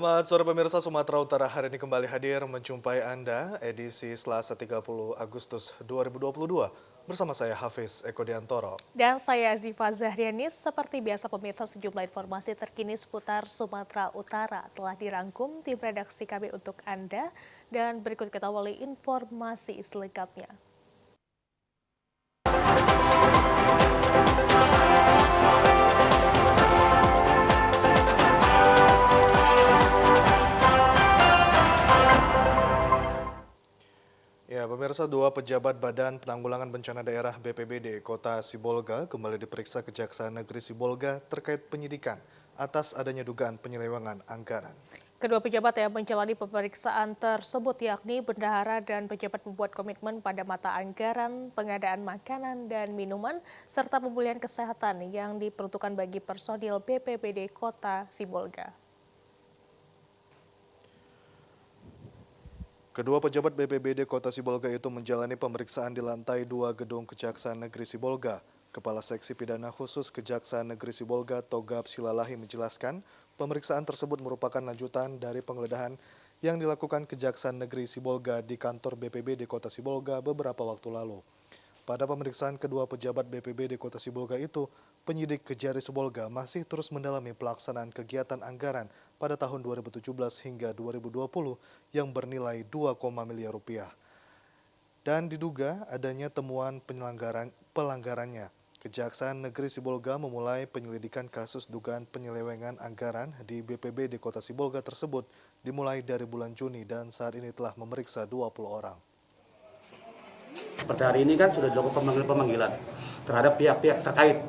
Selamat sore pemirsa. Sumatera Utara hari ini kembali hadir menjumpai Anda edisi Selasa 30 Agustus 2022. Bersama saya Hafiz Eko Diantoro. Dan saya Ziva Zahrianis. Seperti biasa pemirsa, sejumlah informasi terkini seputar Sumatera Utara telah dirangkum tim redaksi kami untuk Anda. Dan berikut kita awali informasi selengkapnya. Ya, pemirsa, dua pejabat Badan Penanggulangan Bencana Daerah BPBD Kota Sibolga kembali diperiksa Kejaksaan Negeri Sibolga terkait penyidikan atas adanya dugaan penyelewengan anggaran. Kedua pejabat yang menjalani pemeriksaan tersebut yakni bendahara dan pejabat membuat komitmen pada mata anggaran, pengadaan makanan dan minuman, serta pemulihan kesehatan yang diperuntukkan bagi personil BPBD Kota Sibolga. Kedua pejabat BPBD Kota Sibolga itu menjalani pemeriksaan di lantai 2 gedung Kejaksaan Negeri Sibolga. Kepala Seksi Pidana Khusus Kejaksaan Negeri Sibolga, Togab Silalahi menjelaskan, pemeriksaan tersebut merupakan lanjutan dari penggeledahan yang dilakukan Kejaksaan Negeri Sibolga di kantor BPBD Kota Sibolga beberapa waktu lalu. Pada pemeriksaan kedua pejabat BPBD Kota Sibolga itu, penyidik Kejari Sibolga masih terus mendalami pelaksanaan kegiatan anggaran pada tahun 2017 hingga 2020 yang bernilai 2, miliar rupiah. Dan diduga adanya temuan pelanggarannya. Kejaksaan Negeri Sibolga memulai penyelidikan kasus dugaan penyelewengan anggaran di BPBD Kota Sibolga tersebut dimulai dari bulan Juni dan saat ini telah memeriksa 20 orang. Seperti hari ini kan sudah dilakukan pemanggilan terhadap pihak-pihak terkait,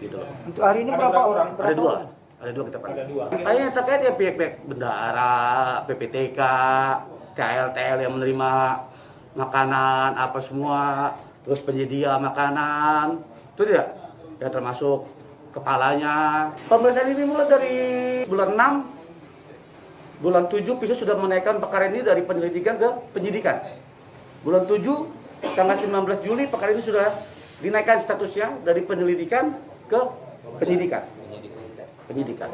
gitu loh. Untuk hari ini berapa orang? Ada dua kita panggil. Yang terkait ya pihak-pihak bendahara, PPTK, TL yang menerima makanan apa semua, terus penyedia makanan, itu dia, ya termasuk kepalanya. Pemeriksaan ini mulai dari bulan 6, bulan 7 bisa sudah menaikkan perkara ini dari penyelidikan ke penyidikan. Bulan 7, tanggal 19 Juli, perkara ini sudah dinaikkan statusnya dari penyelidikan ke penyidikan.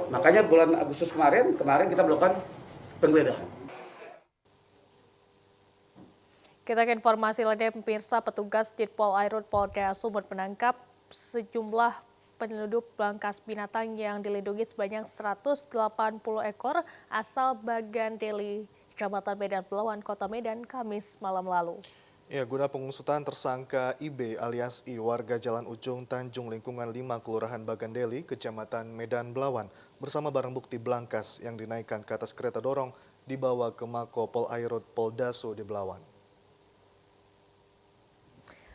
Makanya bulan Agustus kemarin kita melakukan penggeledahan. Kita ke informasi lainnya, pemirsa. Petugas Ditpol Airut Polda Sumut menangkap sejumlah penyelundup bangkas binatang yang dilindungi sebanyak 180 ekor asal Bagan Deli, Kecamatan Medan Belawan, Kota Medan, Kamis malam lalu. Ya, guna pengusutan tersangka IB alias I, warga Jalan Ujung Tanjung Lingkungan 5, Kelurahan Bagandeli, Kecamatan Medan Belawan, bersama barang bukti belangkas yang dinaikkan ke atas kereta dorong dibawa ke Mako Pol Airut Poldasu di Belawan.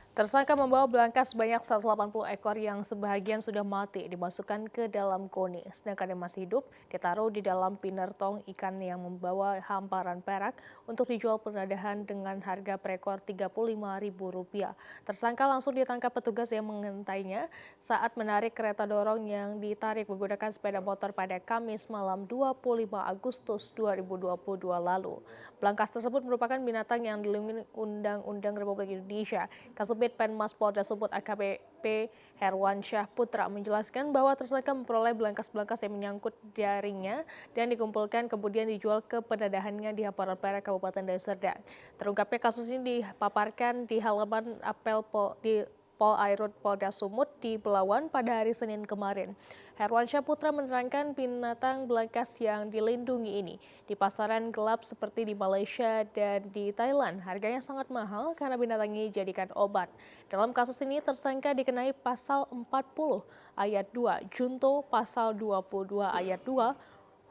Tersangka membawa belangkas sebanyak 180 ekor yang sebahagian sudah mati dimasukkan ke dalam koni, sedangkan yang masih hidup ditaruh di dalam pinner tong ikan yang membawa hamparan perak untuk dijual penadahan dengan harga per ekor Rp35.000. Tersangka langsung ditangkap petugas yang mengintainya saat menarik kereta dorong yang ditarik menggunakan sepeda motor pada Kamis malam 25 Agustus 2022 lalu. Belangkas tersebut merupakan binatang yang dilindungi Undang-Undang Republik Indonesia. Kasubdit Penmas Polda Sumut AKBP Herwansyah Putra menjelaskan bahwa tersangka memperoleh belangkas-belangkas yang menyangkut jaringnya dan dikumpulkan kemudian dijual ke penadahannya di Hamparan Perak, Kabupaten Deli Serdang. Terungkapnya kasus ini dipaparkan di halaman apel di Pol Airut Polda Sumut di Belawan pada hari Senin kemarin. Herwansyah Putra menerangkan binatang belangkas yang dilindungi ini di pasaran gelap seperti di Malaysia dan di Thailand. Harganya sangat mahal karena binatang ini dijadikan obat. Dalam kasus ini tersangka dikenai pasal 40 ayat 2, junto pasal 22 ayat 2,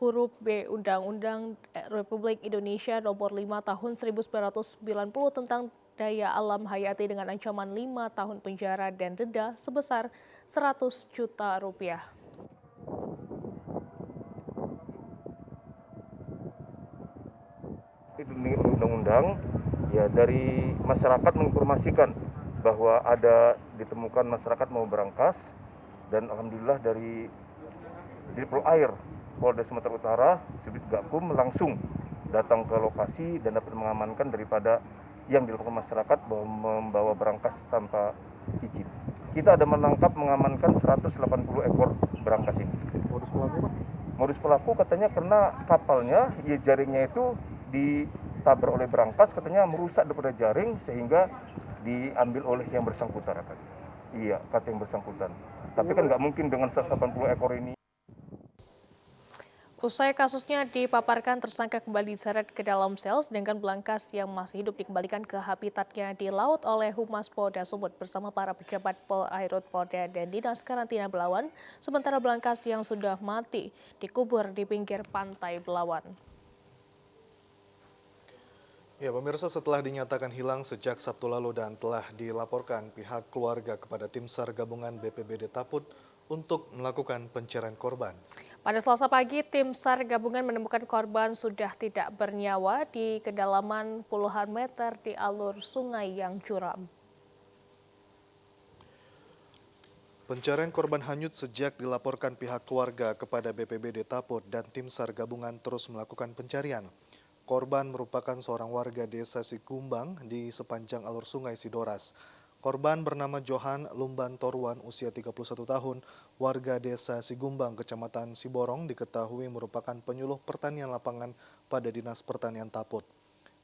huruf B Undang-Undang Republik Indonesia Nomor 5 Tahun 1990 tentang daya alam hayati dengan ancaman 5 tahun penjara dan denda sebesar Rp100 juta. Dengan undang-undang, ya dari masyarakat menginformasikan bahwa ada ditemukan masyarakat mau berangkas, dan alhamdulillah dari Ditpol Air Polda Sumatera Utara, Subdit Gakum langsung datang ke lokasi dan dapat mengamankan daripada yang dilakukan masyarakat bahwa membawa berangkas tanpa izin. Kita ada menangkap mengamankan 180 ekor berangkas ini. Modus pelaku, Pak? Modus pelaku katanya karena kapalnya, ya jaringnya itu ditabrak oleh berangkas, katanya merusak daripada jaring sehingga diambil oleh yang bersangkutan. Iya, kata yang bersangkutan. Tapi kan nggak mungkin dengan 180 ekor ini. Usai kasusnya dipaparkan, tersangka kembali diseret ke dalam sel, sedangkan Belangkas yang masih hidup dikembalikan ke habitatnya di laut oleh Humas Polda Sumut bersama para pejabat Polairut Polda dan Dinas Karantina Belawan, sementara Belangkas yang sudah mati dikubur di pinggir pantai Belawan. Ya, pemirsa, setelah dinyatakan hilang sejak Sabtu lalu dan telah dilaporkan pihak keluarga kepada Tim SAR Gabungan BPBD Taput untuk melakukan pencarian korban. Pada Selasa pagi, Tim SAR Gabungan menemukan korban sudah tidak bernyawa di kedalaman puluhan meter di alur sungai yang curam. Pencarian korban hanyut sejak dilaporkan pihak keluarga kepada BPBD Taput dan Tim SAR Gabungan terus melakukan pencarian. Korban merupakan seorang warga desa Sigumbang di sepanjang alur sungai Sidoras. Korban bernama Johan Lumban Torwan, usia 31 tahun, warga desa Sigumbang, Kecamatan Siborong, diketahui merupakan penyuluh pertanian lapangan pada Dinas Pertanian Taput.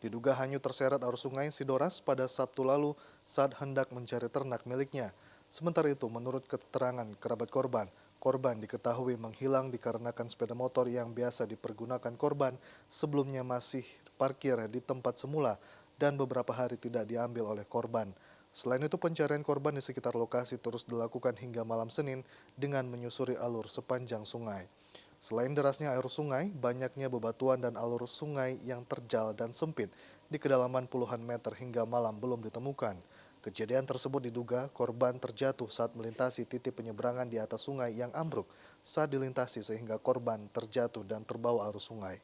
Diduga hanyut terseret arus sungai Sidoras pada Sabtu lalu saat hendak mencari ternak miliknya. Sementara itu, menurut keterangan kerabat korban, korban diketahui menghilang dikarenakan sepeda motor yang biasa dipergunakan korban sebelumnya masih parkir di tempat semula dan beberapa hari tidak diambil oleh korban. Selain itu, pencarian korban di sekitar lokasi terus dilakukan hingga malam Senin dengan menyusuri alur sepanjang sungai. Selain derasnya air sungai, banyaknya bebatuan dan alur sungai yang terjal dan sempit di kedalaman puluhan meter hingga malam belum ditemukan. Kejadian tersebut diduga korban terjatuh saat melintasi titik penyeberangan di atas sungai yang ambruk saat dilintasi sehingga korban terjatuh dan terbawa arus sungai.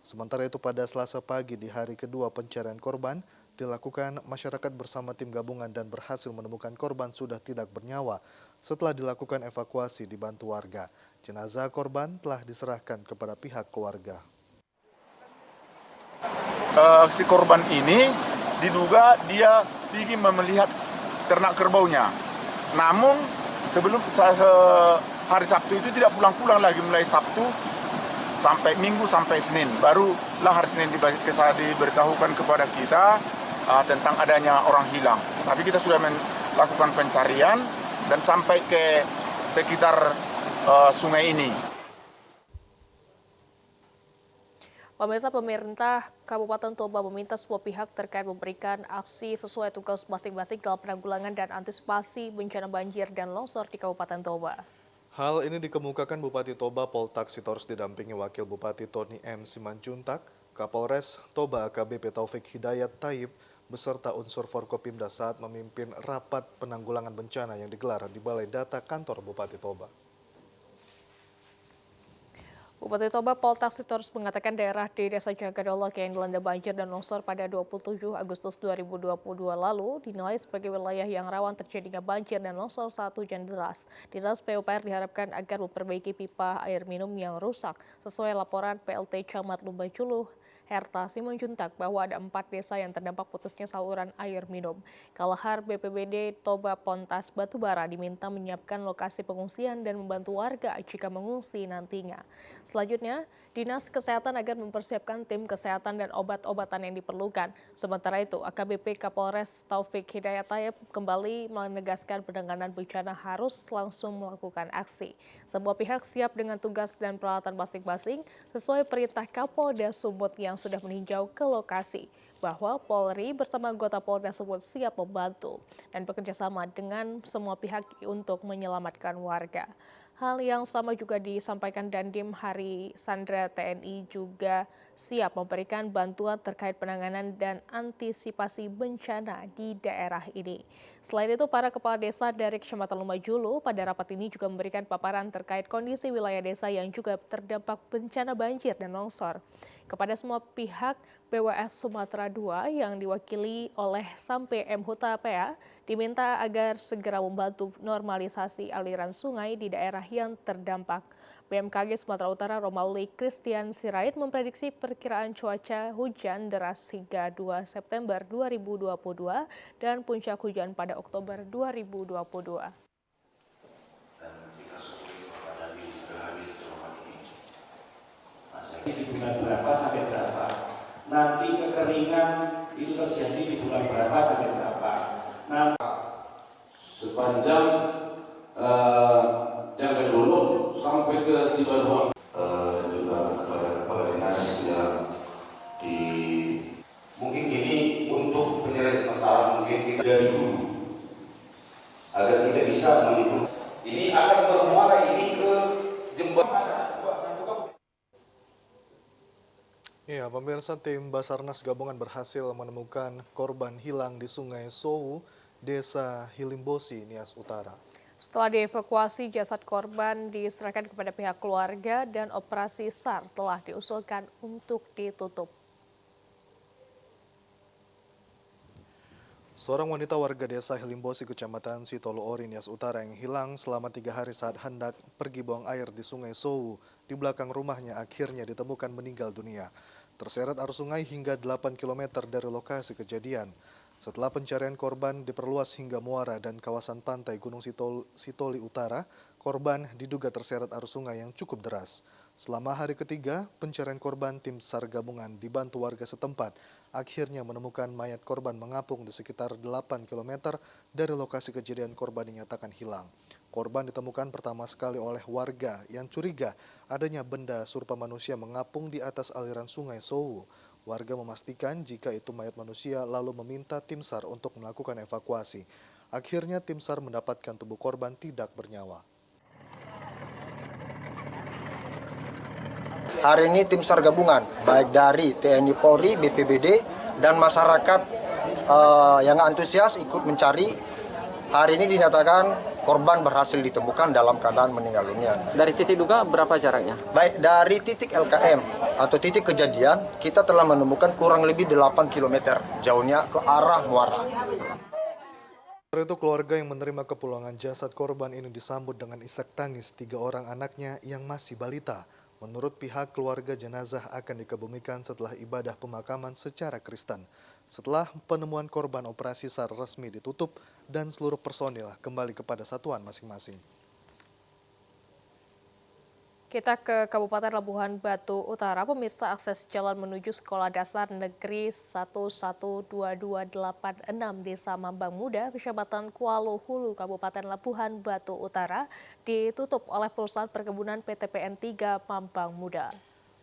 Sementara itu, pada Selasa pagi di hari kedua pencarian korban dilakukan, masyarakat bersama tim gabungan dan berhasil menemukan korban sudah tidak bernyawa setelah dilakukan evakuasi dibantu warga. Jenazah korban telah diserahkan kepada pihak keluarga. Si korban ini diduga dia pergi melihat ternak kerbaunya. Namun sebelum hari Sabtu itu tidak pulang-pulang lagi, mulai Sabtu sampai Minggu sampai Senin. Barulah hari Senin diberitahukan kepada kita tentang adanya orang hilang. Tapi kita sudah melakukan pencarian dan sampai ke sekitar sungai ini. Pemerintah Kabupaten Toba meminta semua pihak terkait memberikan aksi sesuai tugas masing-masing dalam penanggulangan dan antisipasi bencana banjir dan longsor di Kabupaten Toba. Hal ini dikemukakan Bupati Toba Poltak Sitorus didampingi Wakil Bupati Tony M. Simanjuntak, Kapolres Toba AKBP Taufik Hidayat Taib, beserta unsur Forkopimda saat memimpin rapat penanggulangan bencana yang digelar di Balai Data Kantor Bupati Toba. Bupati Toba Poltak Sitorus mengatakan daerah di Desa Jagadolok yang dilanda banjir dan longsor pada 27 Agustus 2022 lalu dinilai sebagai wilayah yang rawan terjadinya banjir dan longsor saat hujan deras. Dinas PUPR diharapkan agar memperbaiki pipa air minum yang rusak sesuai laporan PLT Camat Lumbajuluh Herta Simanjuntak bahwa ada 4 desa yang terdampak putusnya saluran air minum. Kalahar BPBD Toba Pontas Batubara diminta menyiapkan lokasi pengungsian dan membantu warga jika mengungsi nantinya. Selanjutnya, Dinas Kesehatan agar mempersiapkan tim kesehatan dan obat-obatan yang diperlukan. Sementara itu, AKBP Kapolres Taufik Hidayat Taib kembali menegaskan penanganan bencana harus langsung melakukan aksi. Semua pihak siap dengan tugas dan peralatan masing-masing sesuai perintah Kapolda Sumut yang sudah meninjau ke lokasi, bahwa Polri bersama anggota Polda Sumut siap membantu dan bekerja sama dengan semua pihak untuk menyelamatkan warga. Hal yang sama juga disampaikan Dandim Hari Sandra TNI juga siap memberikan bantuan terkait penanganan dan antisipasi bencana di daerah ini. Selain itu, para kepala desa dari Kecamatan Lumajulu pada rapat ini juga memberikan paparan terkait kondisi wilayah desa yang juga terdampak bencana banjir dan longsor. Kepada semua pihak, BWS Sumatera II yang diwakili oleh Sampe M. Huta PA diminta agar segera membantu normalisasi aliran sungai di daerah yang terdampak. BMKG Sumatera Utara Romauli Christian Sirait memprediksi perkiraan cuaca hujan deras hingga 2 September 2022 dan puncak hujan pada Oktober 2022. Di bulan berapa sampai berapa? Nanti kekeringan itu terjadi di bulan berapa sampai berapa? Sepanjang yang dulu sampai ke Sibarua, juga kepada kepala dinas yang di mungkin ini untuk penyelesaian masalah mungkin kita dari dulu agar tidak bisa menimbulkan ini akan bermuara ini ke jembatan. Ya, pemirsa, tim Basarnas gabungan berhasil menemukan korban hilang di Sungai Sowu, Desa Hilimbosi, Nias Utara. Setelah dievakuasi, jasad korban diserahkan kepada pihak keluarga dan operasi SAR telah diusulkan untuk ditutup. Seorang wanita warga desa Hilimbosi, Kecamatan Sitolo Ori, Nias Utara yang hilang selama 3 hari saat hendak pergi buang air di Sungai Sowu di belakang rumahnya akhirnya ditemukan meninggal dunia. Terseret arus sungai hingga 8 km dari lokasi kejadian. Setelah pencarian korban diperluas hingga muara dan kawasan pantai Gunung Sitoli Utara, korban diduga terseret arus sungai yang cukup deras. Selama hari ketiga, pencarian korban tim SAR gabungan dibantu warga setempat akhirnya menemukan mayat korban mengapung di sekitar 8 km dari lokasi kejadian korban dinyatakan hilang. Korban ditemukan pertama sekali oleh warga yang curiga adanya benda serupa manusia mengapung di atas aliran Sungai Sowu. Warga memastikan jika itu mayat manusia lalu meminta tim SAR untuk melakukan evakuasi. Akhirnya tim SAR mendapatkan tubuh korban tidak bernyawa. Hari ini tim SAR gabungan, baik dari TNI Polri, BPBD, dan masyarakat yang antusias ikut mencari. Hari ini dinyatakan korban berhasil ditemukan dalam keadaan meninggal dunia. Dari titik duga berapa jaraknya? Baik dari titik LKM atau titik kejadian, kita telah menemukan kurang lebih 8 km jauhnya ke arah muara. Setelah itu keluarga yang menerima kepulangan jasad korban ini disambut dengan isak tangis 3 orang anaknya yang masih balita. Menurut pihak keluarga, jenazah akan dikebumikan setelah ibadah pemakaman secara Kristen. Setelah penemuan korban, operasi SAR resmi ditutup dan seluruh personil kembali kepada satuan masing-masing. Kita ke Kabupaten Labuhan Batu Utara. Pemirsa, akses jalan menuju Sekolah Dasar Negeri 1122886 Desa Mambang Muda, Kecamatan Kuala Hulu, Kabupaten Labuhan Batu Utara, ditutup oleh perusahaan perkebunan PTPN 3 Mambang Muda.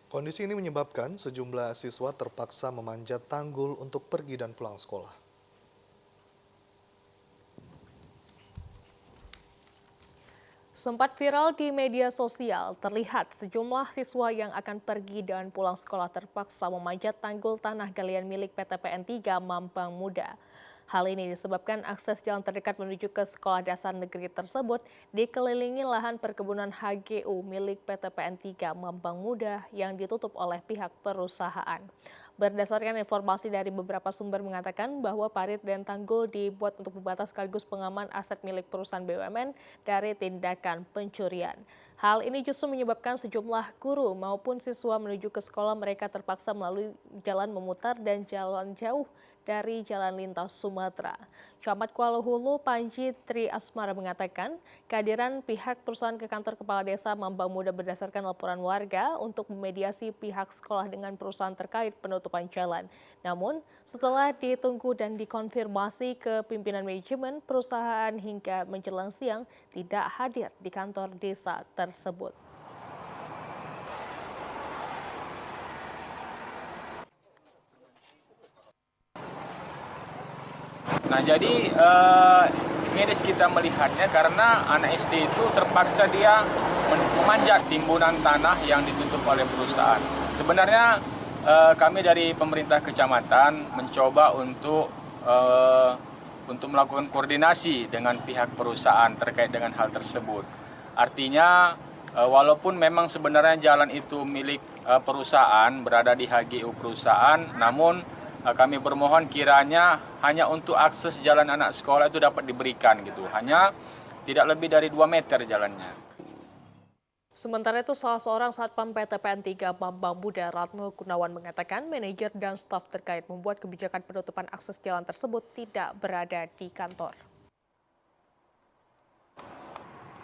Kondisi ini menyebabkan sejumlah siswa terpaksa memanjat tanggul untuk pergi dan pulang sekolah. Sempat viral di media sosial, terlihat sejumlah siswa yang akan pergi dan pulang sekolah terpaksa memanjat tanggul tanah galian milik PTPN 3 Mambang Muda. Hal ini disebabkan akses jalan terdekat menuju ke sekolah dasar negeri tersebut dikelilingi lahan perkebunan HGU milik PTPN 3 Mambang Muda yang ditutup oleh pihak perusahaan. Berdasarkan informasi dari beberapa sumber mengatakan bahwa parit dan tanggul dibuat untuk membatas sekaligus pengaman aset milik perusahaan BUMN dari tindakan pencurian. Hal ini justru menyebabkan sejumlah guru maupun siswa menuju ke sekolah mereka terpaksa melalui jalan memutar dan jalan jauh dari Jalan Lintas Sumatera. Camat Kuala Hulu Panji Tri Asmara mengatakan kehadiran pihak perusahaan ke kantor kepala desa Mambang Muda berdasarkan laporan warga untuk memediasi pihak sekolah dengan perusahaan terkait penutupan jalan. Namun setelah ditunggu dan dikonfirmasi ke pimpinan manajemen perusahaan hingga menjelang siang tidak hadir di kantor desa tersebut. Nah, jadi miris kita melihatnya karena anak SD itu terpaksa dia memanjat timbunan tanah yang ditutup oleh perusahaan. Sebenarnya kami dari pemerintah kecamatan mencoba untuk melakukan koordinasi dengan pihak perusahaan terkait dengan hal tersebut. Artinya walaupun memang sebenarnya jalan itu milik perusahaan, berada di HGU perusahaan, namun kami bermohon kiranya hanya untuk akses jalan anak sekolah itu dapat diberikan gitu. Hanya tidak lebih dari 2 meter jalannya. Sementara itu, salah seorang Satpam PTPN 3 Mambang Muda, Ratno Gunawan, mengatakan manajer dan staf terkait membuat kebijakan penutupan akses jalan tersebut tidak berada di kantor.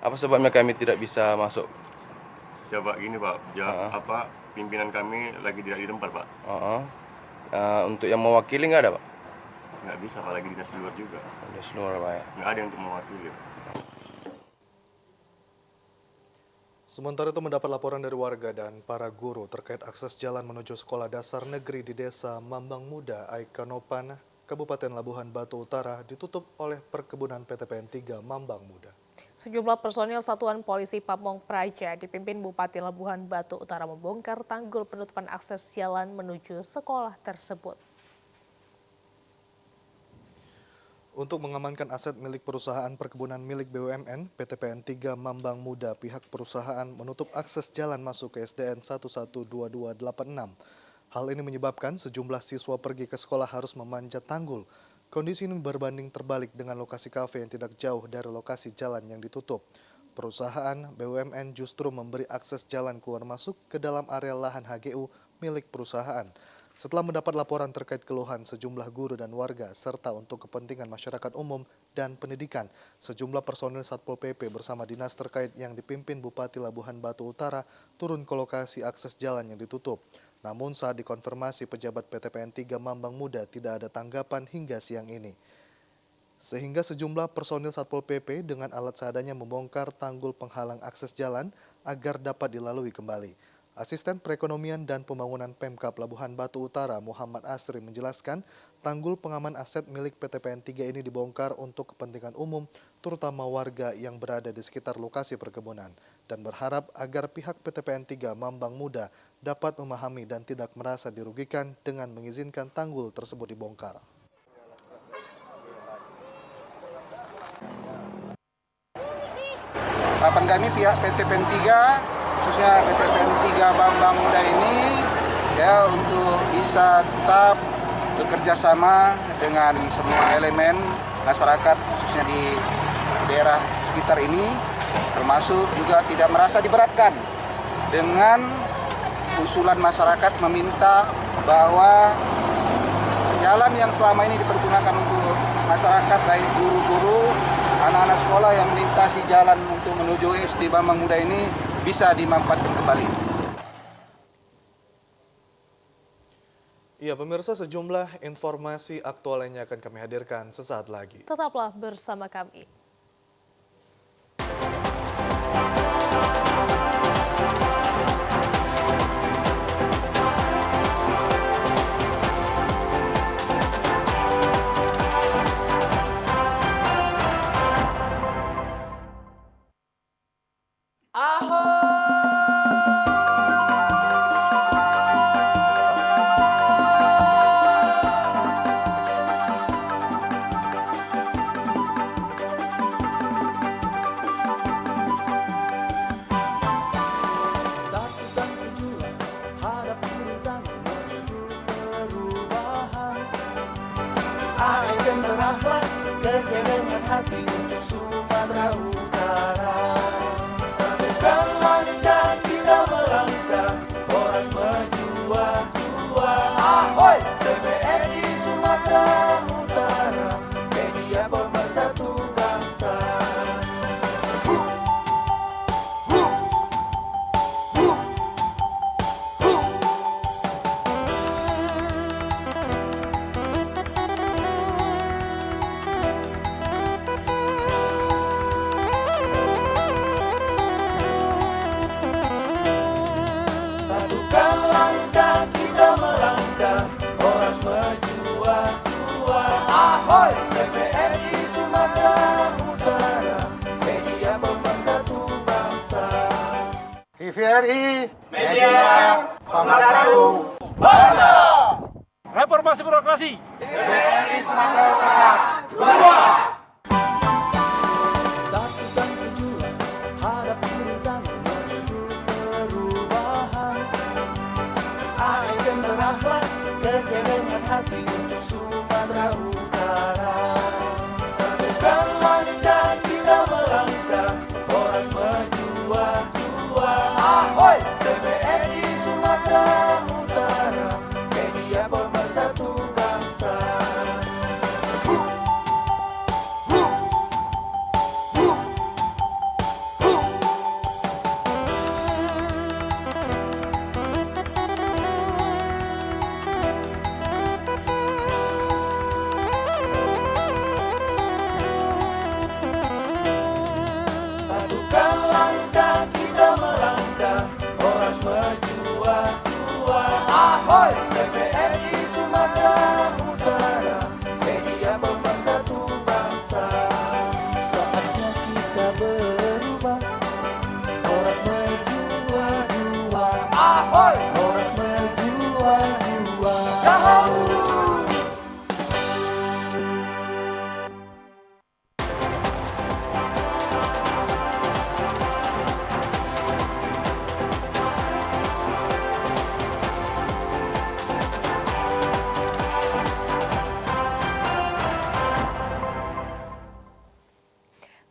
Apa sebabnya kami tidak bisa masuk? Siapa gini Pak, pimpinan kami lagi tidak di tempat, Pak. Untuk yang mewakili nggak ada, Pak? Nggak bisa, Pak, lagi dinas luar juga. Dinas luar, Pak, ya? Nggak ada yang untuk mewakili, Pak. Sementara itu mendapat laporan dari warga dan para guru terkait akses jalan menuju sekolah dasar negeri di Desa Mambang Muda, Aikanopan, Kabupaten Labuhan Batu Utara ditutup oleh perkebunan PTPN 3 Mambang Muda. Sejumlah personil Satuan Polisi Pamong Praja dipimpin Bupati Labuhan Batu Utara membongkar tanggul penutupan akses jalan menuju sekolah tersebut. Untuk mengamankan aset milik perusahaan perkebunan milik BUMN, PTPN 3 Mambang Muda, pihak perusahaan menutup akses jalan masuk ke SDN 112286. Hal ini menyebabkan sejumlah siswa pergi ke sekolah harus memanjat tanggul. Kondisi ini berbanding terbalik dengan lokasi kafe yang tidak jauh dari lokasi jalan yang ditutup. Perusahaan BUMN justru memberi akses jalan keluar masuk ke dalam area lahan HGU milik perusahaan. Setelah mendapat laporan terkait keluhan sejumlah guru dan warga, serta untuk kepentingan masyarakat umum dan pendidikan, sejumlah personil Satpol PP bersama dinas terkait yang dipimpin Bupati Labuhan Batu Utara turun ke lokasi akses jalan yang ditutup. Namun saat dikonfirmasi pejabat PTPN 3 Mambang Muda tidak ada tanggapan hingga siang ini. Sehingga sejumlah personil Satpol PP dengan alat seadanya membongkar tanggul penghalang akses jalan agar dapat dilalui kembali. Asisten Perekonomian dan Pembangunan Pemkab Labuhan Batu Utara Muhammad Asri menjelaskan tanggul pengaman aset milik PTPN 3 ini dibongkar untuk kepentingan umum terutama warga yang berada di sekitar lokasi perkebunan dan berharap agar pihak PTPN 3 Mambang Muda dapat memahami dan tidak merasa dirugikan dengan mengizinkan tanggul tersebut dibongkar. Harapan kami pihak PTPN 3 khususnya PTPN 3 Mambang Muda ini ya untuk bisa tetap bekerja sama dengan semua elemen masyarakat khususnya di daerah sekitar ini, termasuk juga tidak merasa diberatkan dengan usulan masyarakat meminta bahwa jalan yang selama ini dipergunakan untuk masyarakat baik guru-guru, anak-anak sekolah yang melintasi jalan untuk menuju SD Mambang Muda ini bisa dimanfaatkan kembali. Ya, pemirsa, sejumlah informasi aktual yang akan kami hadirkan sesaat lagi. Tetaplah bersama kami. ASN berakhlak, kegerengan hati untuk Sumatera Utara. Satukan langkah, kita melangkah, Polres menjual tua. Ahoy! TVRI Sumatera Utara, media pemersatu bangsa. Ahoy! TVRI Sumatera Utara, media pemersatu bangsa. TVRI, media pemersatu bangsa. Reformasi birokrasi. TVRI Sumatera Utara, 2. Satukan tujuan, hadapi rintangan menuju perubahan. ASN berakhlak, kegerengan hati untuk Sumatera Utara. Satukan langkah, kita melangkah, Polres menjual tua. Ahoy! TVRI Sumatera Utara, media pemersatu bangsa. langkah kita melangkah, Horas menjua-jua. Ahoy! TPRI Sumatera Utara, media pemersatu bangsa. Saatnya kita berubah, Horas menjua-jua. Ahoy! Horas menjua-jua. Tahu!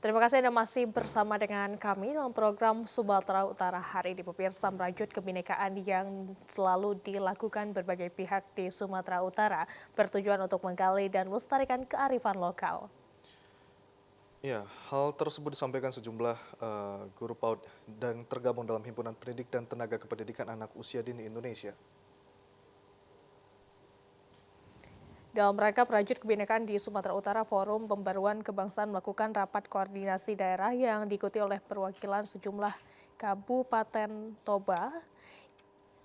Terima kasih Anda masih bersama dengan kami dalam program Sumatera Utara hari ini. Pemirsa, merajut kebinekaan yang selalu dilakukan berbagai pihak di Sumatera Utara bertujuan untuk menggali dan melestarikan kearifan lokal. Ya, hal tersebut disampaikan sejumlah guru PAUD dan tergabung dalam Himpunan Pendidik dan Tenaga Kependidikan Anak Usia Dini Indonesia. Dalam rangka merajut kebinekaan di Sumatera Utara, Forum Pembaruan Kebangsaan melakukan rapat koordinasi daerah yang diikuti oleh perwakilan sejumlah Kabupaten Toba.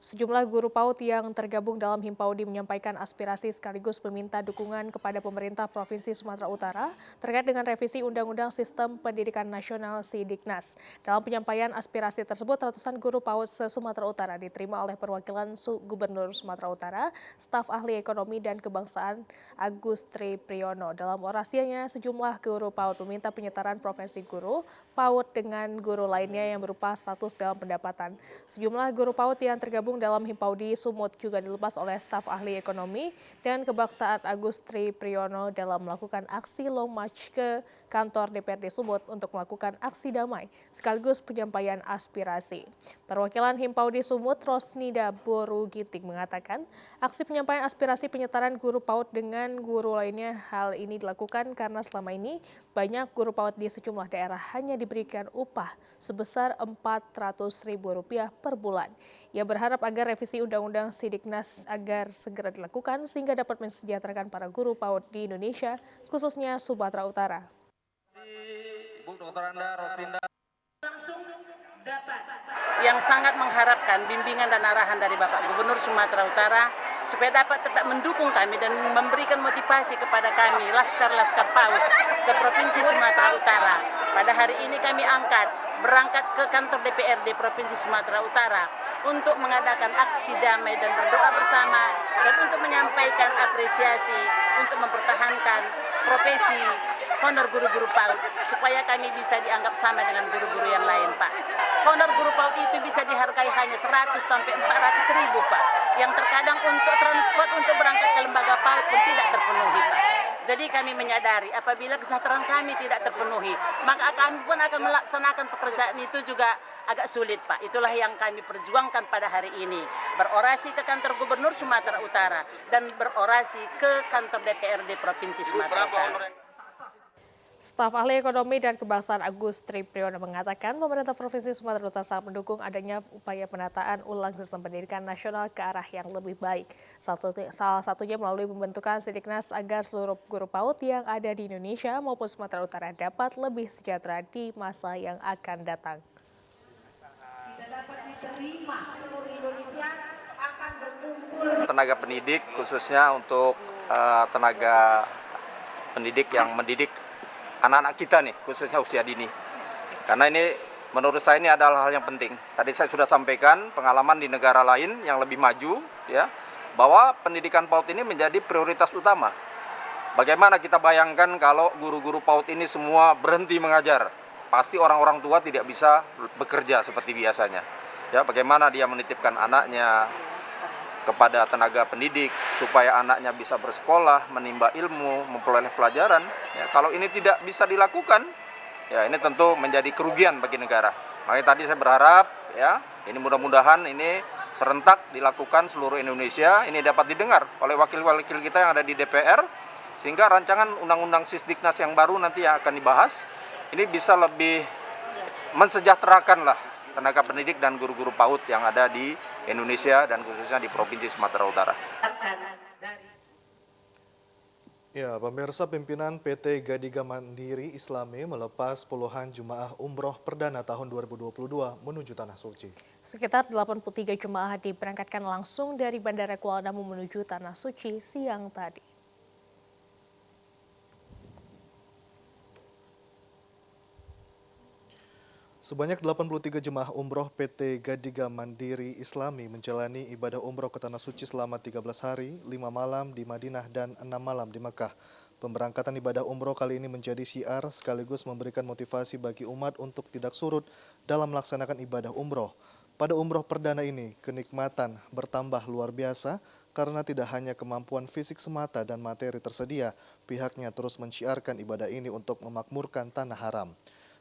Sejumlah guru PAUD yang tergabung dalam Himpaudi menyampaikan aspirasi sekaligus meminta dukungan kepada pemerintah Provinsi Sumatera Utara terkait dengan revisi Undang-Undang Sistem Pendidikan Nasional Sidiknas. Dalam penyampaian aspirasi tersebut, ratusan guru PAUD se-Sumatera Utara diterima oleh perwakilan Gubernur Sumatera Utara, staf ahli ekonomi dan kebangsaan Agus Tri Priyono. Dalam orasinya, sejumlah guru PAUD meminta penyetaran profesi guru PAUD dengan guru lainnya yang berupa status dalam pendapatan. Sejumlah guru PAUD yang tergabung dalam Himpaudi Sumut juga dilepas oleh staf ahli ekonomi dan kebangsaan Agus Tri Priyono dalam melakukan aksi long march ke kantor DPRD Sumut untuk melakukan aksi damai sekaligus penyampaian aspirasi. Perwakilan Himpaudi Sumut Rosnida Borugiting mengatakan aksi penyampaian aspirasi penyetaran guru PAUD dengan guru lainnya hal ini dilakukan karena selama ini banyak guru PAUD di sejumlah daerah hanya diberikan upah sebesar Rp400.000 per bulan. Ia berharap agar revisi Undang-Undang Sidiknas agar segera dilakukan sehingga dapat mensejahterakan para guru PAUD di Indonesia, khususnya Sumatera Utara. Ibu Dr. Anda Roslinda langsung dapat yang sangat mengharapkan bimbingan dan arahan dari Bapak Gubernur Sumatera Utara supaya dapat tetap mendukung kami dan memberikan motivasi kepada kami laskar-laskar PAUD seprovinsi Sumatera Utara. Pada hari ini kami berangkat ke kantor DPRD Provinsi Sumatera Utara untuk mengadakan aksi damai dan berdoa bersama dan untuk menyampaikan apresiasi untuk mempertahankan profesi honor guru-guru PAUD supaya kami bisa dianggap sama dengan guru-guru yang lain, Pak. Honor guru PAUD itu bisa dihargai hanya 100 sampai 400 ribu, Pak. Yang terkadang untuk transport untuk berangkat ke lembaga PAUD pun tidak terpenuhi, Pak. Jadi kami menyadari apabila kesejahteraan kami tidak terpenuhi, maka kami pun akan melaksanakan pekerjaan itu juga agak sulit, Pak. Itulah yang kami perjuangkan pada hari ini. Berorasi ke kantor Gubernur Sumatera Utara dan berorasi ke kantor DPRD Provinsi Sumatera Utara. Staf ahli ekonomi dan kebangsaan Agus Tri Priyono mengatakan pemerintah Provinsi Sumatera Utara sangat mendukung adanya upaya penataan ulang sistem pendidikan nasional ke arah yang lebih baik. Salah satunya melalui pembentukan Sidiknas agar seluruh guru PAUD yang ada di Indonesia maupun Sumatera Utara dapat lebih sejahtera di masa yang akan datang. Tidak dapat diterima seluruh Indonesia akan berkumpul. Tenaga pendidik khususnya untuk tenaga pendidik yang mendidik anak-anak kita nih, khususnya usia dini. Karena ini menurut saya ini adalah hal yang penting. Tadi saya sudah sampaikan pengalaman di negara lain yang lebih maju, ya, bahwa pendidikan PAUD ini menjadi prioritas utama. Bagaimana kita bayangkan kalau guru-guru PAUD ini semua berhenti mengajar? Pasti orang-orang tua tidak bisa bekerja seperti biasanya. Ya, bagaimana dia menitipkan anaknya kepada tenaga pendidik supaya anaknya bisa bersekolah, menimba ilmu, memperoleh pelajaran. Ya, kalau ini tidak bisa dilakukan, ya ini tentu menjadi kerugian bagi negara. Makanya tadi saya berharap, ya, ini mudah-mudahan ini serentak dilakukan seluruh Indonesia, ini dapat didengar oleh wakil-wakil kita yang ada di DPR, sehingga rancangan Undang-Undang Sidiknas yang baru nanti yang akan dibahas, ini bisa lebih mensejahterakanlah tenaga pendidik dan guru-guru PAUD yang ada di Indonesia dan khususnya di Provinsi Sumatera Utara. Ya, pemirsa, pimpinan PT Gadiga Mandiri Islami melepas puluhan jemaah umroh perdana tahun 2022 menuju Tanah Suci. Sekitar 83 jemaah diberangkatkan langsung dari Bandara Kuala Namu menuju Tanah Suci siang tadi. Sebanyak 83 jemaah umroh PT Gadiga Mandiri Islami menjalani ibadah umroh ke Tanah Suci selama 13 hari, 5 malam di Madinah dan 6 malam di Mekah. Pemberangkatan ibadah umroh kali ini menjadi syiar sekaligus memberikan motivasi bagi umat untuk tidak surut dalam melaksanakan ibadah umroh. Pada umroh perdana ini, kenikmatan bertambah luar biasa karena tidak hanya kemampuan fisik semata dan materi tersedia, pihaknya terus menciarkan ibadah ini untuk memakmurkan tanah haram.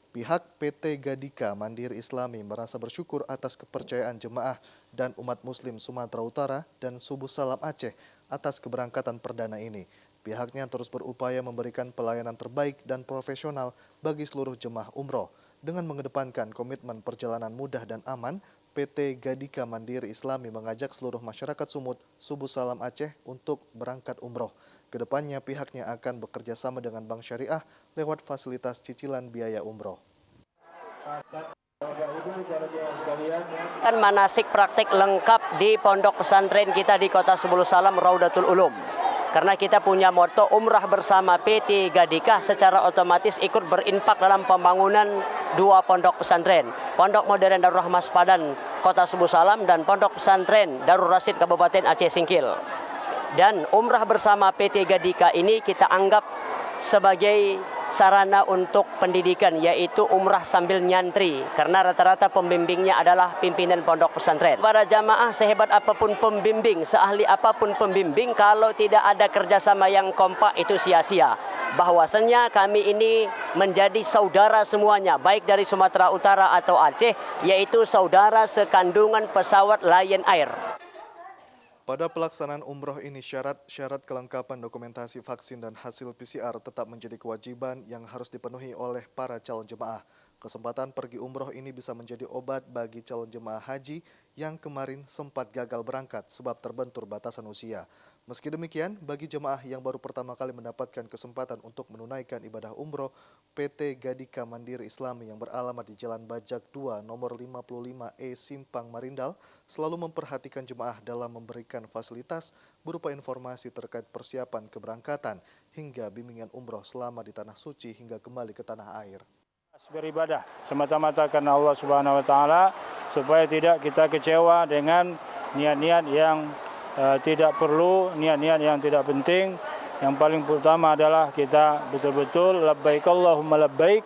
Pihak PT Gadiga Mandiri Islami merasa bersyukur atas kepercayaan jemaah dan umat muslim Sumatera Utara dan Subuh Salam Aceh atas keberangkatan perdana ini. Pihaknya terus berupaya memberikan pelayanan terbaik dan profesional bagi seluruh jemaah umroh. Dengan mengedepankan komitmen perjalanan mudah dan aman, PT Gadiga Mandiri Islami mengajak seluruh masyarakat Sumut, Subuh Salam Aceh untuk berangkat umroh. Kedepannya pihaknya akan bekerja sama dengan Bank Syariah lewat fasilitas cicilan biaya umroh. Kan manasik praktik lengkap di pondok pesantren kita di Kota Sebuluh Salam Raudatul Ulum. Karena kita punya moto umrah bersama PT Gadiga, secara otomatis ikut berinfak dalam pembangunan 2 pondok pesantren. Pondok Modern Darul Rahmah Sepadan Kota Sebuluh Salam dan Pondok Pesantren Darul Rasid Kabupaten Aceh Singkil. Dan umrah bersama PT Gadiga ini kita anggap sebagai sarana untuk pendidikan, yaitu umrah sambil nyantri, karena rata-rata pembimbingnya adalah pimpinan pondok pesantren. Para jamaah, sehebat apapun pembimbing, seahli apapun pembimbing, kalau tidak ada kerjasama yang kompak itu sia-sia. Bahwasannya kami ini menjadi saudara semuanya, baik dari Sumatera Utara atau Aceh, yaitu saudara sekandungan pesawat Lion Air. Pada pelaksanaan umroh ini, syarat kelengkapan dokumentasi vaksin dan hasil PCR tetap menjadi kewajiban yang harus dipenuhi oleh para calon jemaah. Kesempatan pergi umroh ini bisa menjadi obat bagi calon jemaah haji yang kemarin sempat gagal berangkat sebab terbentur batasan usia. Meski demikian, bagi jemaah yang baru pertama kali mendapatkan kesempatan untuk menunaikan ibadah umroh, PT Gadiga Mandiri Islami yang beralamat di Jalan Bajak 2 nomor 55E Simpang Marindal selalu memperhatikan jemaah dalam memberikan fasilitas berupa informasi terkait persiapan keberangkatan hingga bimbingan umroh selama di Tanah Suci hingga kembali ke tanah air. Beribadah semata-mata karena Allah Subhanahu wa Ta'ala, supaya tidak kita kecewa dengan niat-niat yang tidak perlu, niat-niat yang tidak penting. Yang paling pertama adalah kita betul-betul labbaik Allahumma labbaik,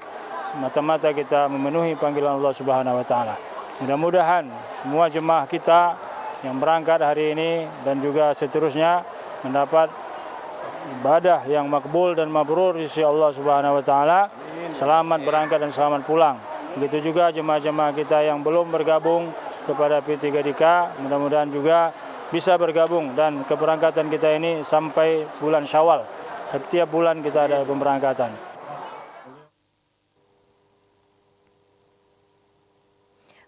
semata-mata kita memenuhi panggilan Allah Subhanahu wa Ta'ala. Mudah-mudahan semua jemaah kita yang berangkat hari ini dan juga seterusnya mendapat ibadah yang makbul dan mabrur di sisi Allah Subhanahu wa Ta'ala. Selamat berangkat dan selamat pulang. Begitu juga jemaah-jemaah kita yang belum bergabung kepada PT Gadiga, mudah-mudahan juga bisa bergabung, dan keberangkatan kita ini sampai bulan Syawal. Setiap bulan kita ada pemberangkatan.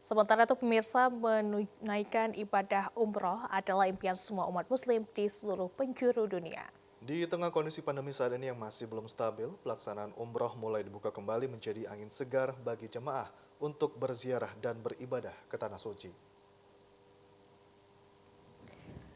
Sementara itu, pemirsa, menunaikan ibadah umroh adalah impian semua umat muslim di seluruh penjuru dunia. Di tengah kondisi pandemi saat ini yang masih belum stabil, pelaksanaan umroh mulai dibuka kembali menjadi angin segar bagi jemaah untuk berziarah dan beribadah ke Tanah Suci.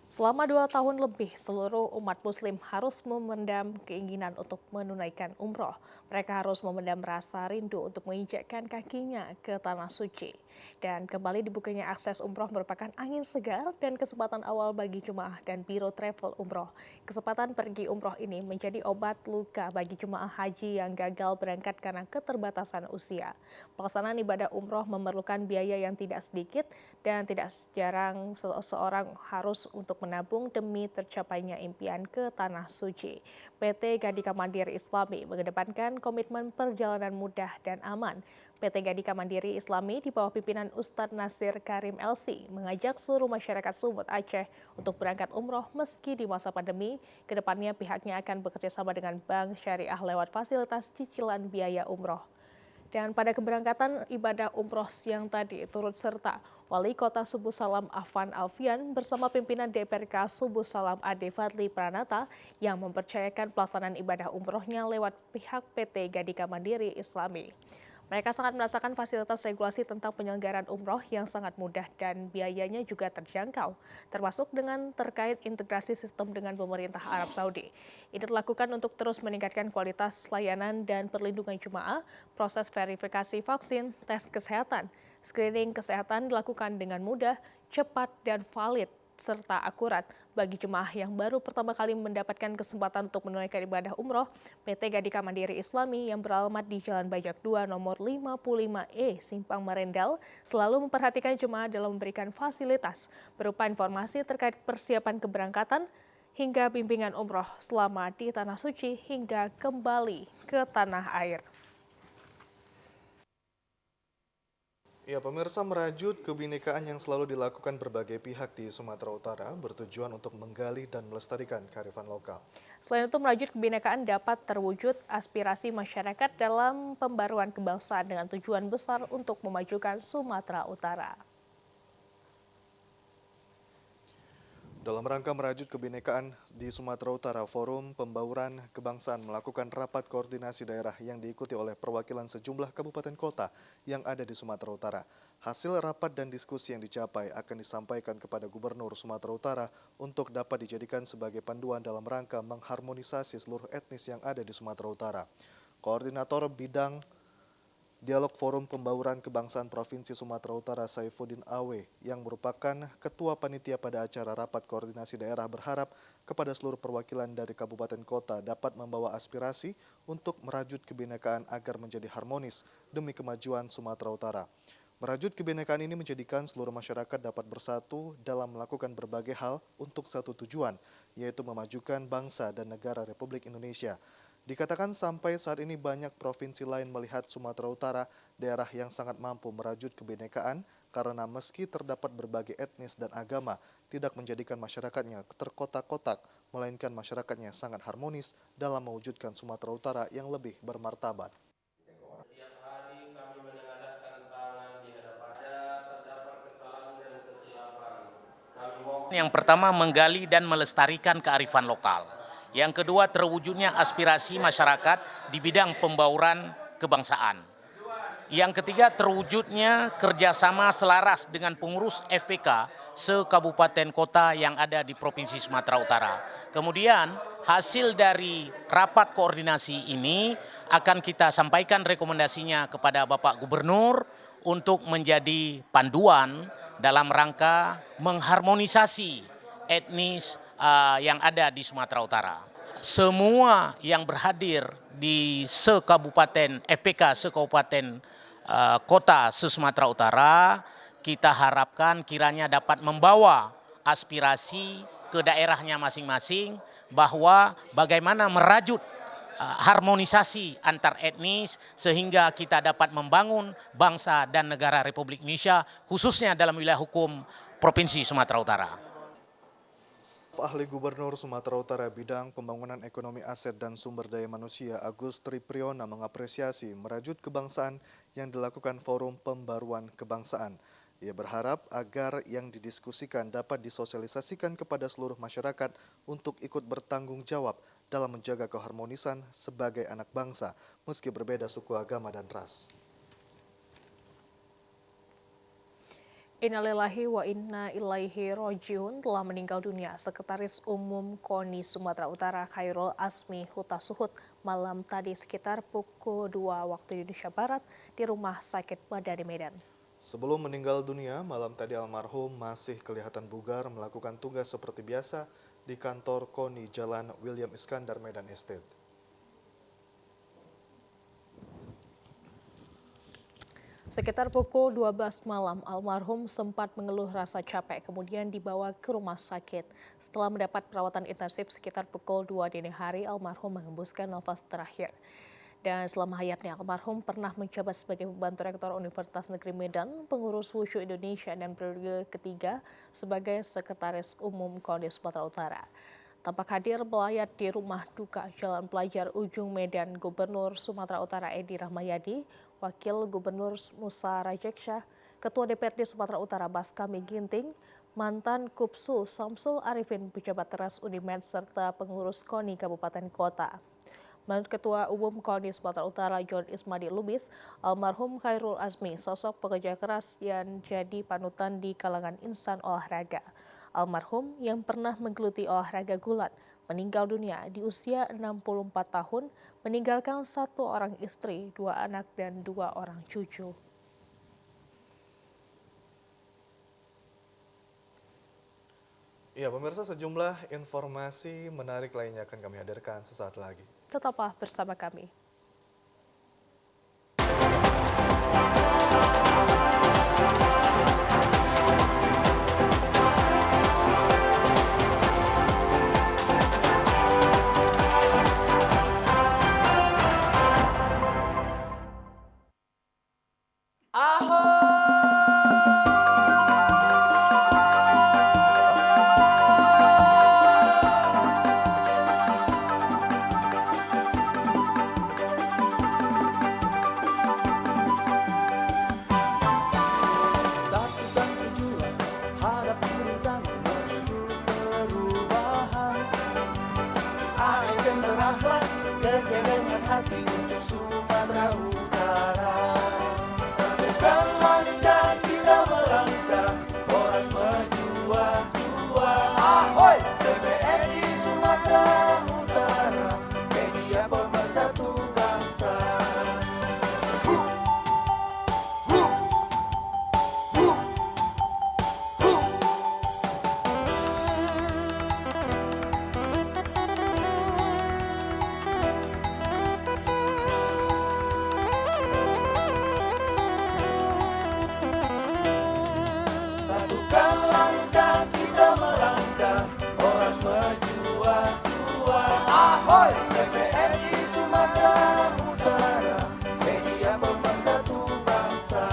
Selama 2 tahun lebih, seluruh umat muslim harus memendam keinginan untuk menunaikan umroh. Mereka harus memendam rasa rindu untuk menginjakkan kakinya ke Tanah Suci. Dan kembali dibukanya akses umroh merupakan angin segar dan kesempatan awal bagi jemaah dan biro travel umroh. Kesempatan pergi umroh ini menjadi obat luka bagi jemaah haji yang gagal berangkat karena keterbatasan usia. Pelaksanaan ibadah umroh memerlukan biaya yang tidak sedikit dan tidak jarang seseorang harus untuk menabung demi tercapainya impian ke Tanah Suci. PT Gadiga Mandiri Islami mengedepankan komitmen perjalanan mudah dan aman. PT Gadiga Mandiri Islami di bawah pimpinan Ustadz Nasir Karim LC mengajak seluruh masyarakat Sumut Aceh untuk berangkat umroh meski di masa pandemi. Kedepannya pihaknya akan bekerjasama dengan Bank Syariah lewat fasilitas cicilan biaya umroh. Dan pada keberangkatan ibadah umroh siang tadi turut serta Wali Kota Subuh Salam Afan Alfian bersama pimpinan DPRK Subuh Salam Ade Fadli Pranata yang mempercayakan pelaksanaan ibadah umrohnya lewat pihak PT Gadika Mandiri Islami. Mereka sangat merasakan fasilitas regulasi tentang penyelenggaraan umroh yang sangat mudah dan biayanya juga terjangkau, termasuk dengan terkait integrasi sistem dengan pemerintah Arab Saudi. Ini dilakukan untuk terus meningkatkan kualitas layanan dan perlindungan jemaah, proses verifikasi vaksin, tes kesehatan, screening kesehatan dilakukan dengan mudah, cepat, dan valid, serta akurat. Bagi jemaah yang baru pertama kali mendapatkan kesempatan untuk menunaikan ibadah umroh, PT Gadika Mandiri Islami yang beralamat di Jalan Bajak 2 nomor 55E Simpang Marendal selalu memperhatikan jemaah dalam memberikan fasilitas berupa informasi terkait persiapan keberangkatan hingga bimbingan umroh selama di Tanah Suci hingga kembali ke tanah air. Ya, pemirsa, merajut kebinekaan yang selalu dilakukan berbagai pihak di Sumatera Utara bertujuan untuk menggali dan melestarikan kearifan lokal. Selain itu, merajut kebinekaan dapat terwujud aspirasi masyarakat dalam pembaruan kebangsaan dengan tujuan besar untuk memajukan Sumatera Utara. Dalam rangka merajut kebinekaan di Sumatera Utara, Forum Pembauran Kebangsaan melakukan rapat koordinasi daerah yang diikuti oleh perwakilan sejumlah kabupaten kota yang ada di Sumatera Utara. Hasil rapat dan diskusi yang dicapai akan disampaikan kepada Gubernur Sumatera Utara untuk dapat dijadikan sebagai panduan dalam rangka mengharmonisasi seluruh etnis yang ada di Sumatera Utara. Koordinator Bidang Dialog Forum Pembauran Kebangsaan Provinsi Sumatera Utara Saifuddin Awe yang merupakan Ketua Panitia pada acara rapat koordinasi daerah berharap kepada seluruh perwakilan dari kabupaten kota dapat membawa aspirasi untuk merajut kebinekaan agar menjadi harmonis demi kemajuan Sumatera Utara. Merajut kebinekaan ini menjadikan seluruh masyarakat dapat bersatu dalam melakukan berbagai hal untuk satu tujuan, yaitu memajukan bangsa dan negara Republik Indonesia. Dikatakan sampai saat ini banyak provinsi lain melihat Sumatera Utara daerah yang sangat mampu merajut kebinekaan karena meski terdapat berbagai etnis dan agama, tidak menjadikan masyarakatnya terkotak-kotak, melainkan masyarakatnya sangat harmonis dalam mewujudkan Sumatera Utara yang lebih bermartabat. Setiap hari kami menengadahkan tangan di hadapannya, terdapat kesalahan dan kesilapan. Yang pertama, menggali dan melestarikan kearifan lokal. Yang kedua, terwujudnya aspirasi masyarakat di bidang pembauran kebangsaan. Yang ketiga, terwujudnya kerjasama selaras dengan pengurus FPK se-kabupaten kota yang ada di Provinsi Sumatera Utara. Kemudian, hasil dari rapat koordinasi ini akan kita sampaikan rekomendasinya kepada Bapak Gubernur untuk menjadi panduan dalam rangka mengharmonisasi etnis yang ada di Sumatera Utara. Semua yang berhadir di se-kabupaten FPK, se-kabupaten kota se-Sumatera Utara, kita harapkan kiranya dapat membawa aspirasi ke daerahnya masing-masing bahwa bagaimana merajut harmonisasi antar etnis sehingga kita dapat membangun bangsa dan negara Republik Indonesia khususnya dalam wilayah hukum Provinsi Sumatera Utara. Ahli Gubernur Sumatera Utara bidang pembangunan ekonomi aset dan sumber daya manusia Agus Tripriona mengapresiasi merajut kebangsaan yang dilakukan Forum Pembaruan Kebangsaan. Ia berharap agar yang didiskusikan dapat disosialisasikan kepada seluruh masyarakat untuk ikut bertanggung jawab dalam menjaga keharmonisan sebagai anak bangsa meski berbeda suku, agama, dan ras. Innalillahi wa inna ilaihi rojiun. Telah meninggal dunia Sekretaris Umum KONI Sumatera Utara Khairul Asmi Hutasuhud malam tadi sekitar pukul 2 waktu Indonesia Barat di Rumah Sakit Madani Medan. Sebelum meninggal dunia, malam tadi almarhum masih kelihatan bugar melakukan tugas seperti biasa di kantor KONI Jalan William Iskandar Medan Estate. Sekitar pukul 12 malam, almarhum sempat mengeluh rasa capek, kemudian dibawa ke rumah sakit. Setelah mendapat perawatan intensif sekitar pukul 2 dini hari, almarhum menghembuskan nafas terakhir. Dan selama hayatnya, almarhum pernah menjabat sebagai pembantu rektor Universitas Negeri Medan, pengurus Wushu Indonesia, dan periode ketiga sebagai Sekretaris Umum KONI Sumatera Utara. tampak hadir melayat di rumah duka Jalan Pelajar Ujung Medan Gubernur Sumatera Utara Edi Rahmayadi, Wakil Gubernur Musa Rajeksyah, Ketua DPRD Sumatera Utara Baskami Ginting, mantan Kupsu Samsul Arifin, pejabat teras Unimed, serta pengurus KONI Kabupaten Kota. Menurut Ketua Umum KONI Sumatera Utara John Ismadi Lubis, almarhum Khairul Azmi sosok pekerja keras yang jadi panutan di kalangan insan olahraga. Almarhum yang pernah menggeluti olahraga gulat meninggal dunia di usia 64 tahun, meninggalkan 1 orang istri, 2 anak, dan 2 orang cucu. Ya, pemirsa, sejumlah informasi menarik lainnya akan kami hadirkan sesaat lagi. Tetaplah bersama kami. Kegelengan hati untuk Sumatera Utara. Satukan langkah kita melangkah, Polres berjuang. Ahoy! TVRI Sumatera Utara, media pemersatu bangsa. Ahoy! TVRI Sumatera Utara, media pemersatu bangsa.